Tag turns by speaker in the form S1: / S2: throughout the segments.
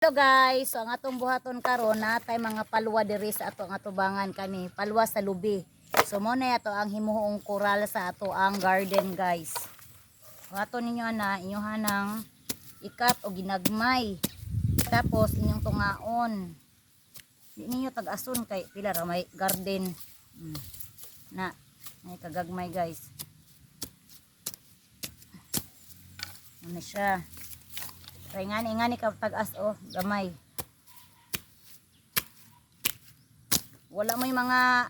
S1: Hello guys, so ang atong buhaton karon natay mga palwa diri sa ato ang atubangan kani, palwa sa lubi. So mo na ato ang himuhong koral sa ato ang garden guys. Buhaton ninyo na inyohan ng ikat o ginagmay. Tapos inyong tungaon. Di ninyo tag-ason kay pila ra may garden. Na may kagagmay guys. Ano siya? Kaya ngani ka tag-as gamay. Wala mo yung mga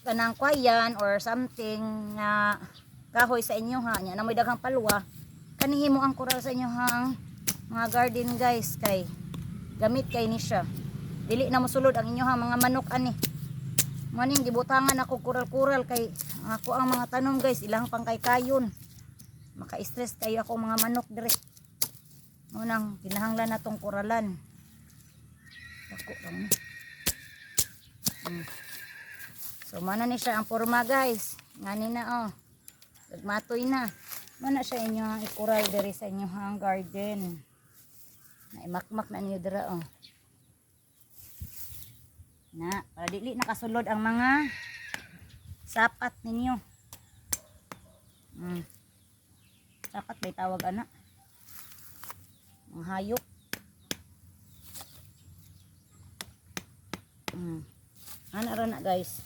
S1: kanang kwayan or something na kahoy sa inyo ha. Nya na may daghang palwa. Kanihi mo ang koral sa inyo hang mga garden guys kay gamit kay ni siya. Dili na mosulod ang inyo hang mga manok ani. Maning gibutangan ako koral-koral kay ako ang mga tanom guys ilang pang kay kayon. Maka-stress kayo ako mga manok dire. Unang kinahanglan na tong koralan. Dako lang. So mana ni siya ang porma guys. Ngani na Nagmatoy na. Mana siya inyo ikoral diri sa inyo hang garden. Naimakmak na niyo dira Na, para dili nakasulod ang mga sapat ninyo. Sapat bay tawag ana. Ang hayop. Ana ra na guys.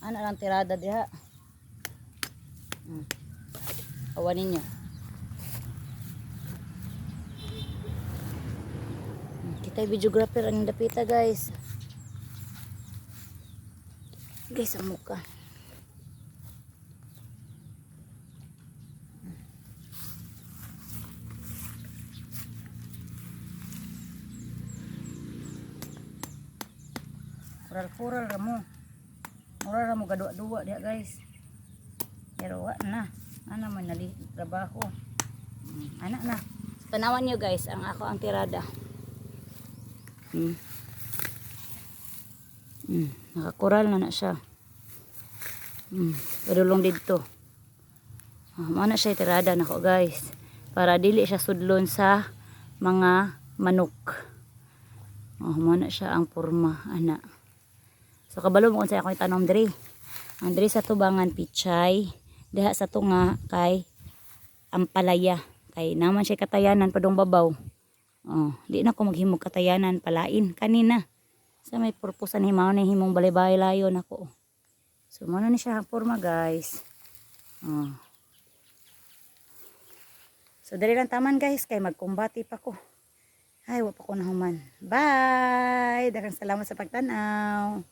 S1: Ana lang tirada diha. Awan ninyo. Kita videographer ang dapita guys. Guys ang muka. Kural-kural ramo. Mura ramo gadua-dua dia guys. Pero wa na. Ana man nali trabaho. Ana na. Tanawan niyo guys ang ako ang tirada. Nakakural na siya. Padulong dito. Mana siya tirada nako guys. Para dili siya sudlon sa mga manok. Mana siya ang porma ana. So kabalo mo kung sa akong itanom diri. Ang diri sa tubangan pichay, diha sa tunga kay ampalaya. Kay naman siya katayanan padung babaw. Di na ko maghimog katayanan palain kanina. Sa may purposan himaw na himong balay-balay layon ako. So mo na ni siya ang porma guys. So dali lang taman guys kay magkumbati pa ko. Ay wa pa ko nahuman. Bye. Daghang salamat sa pagtanaw.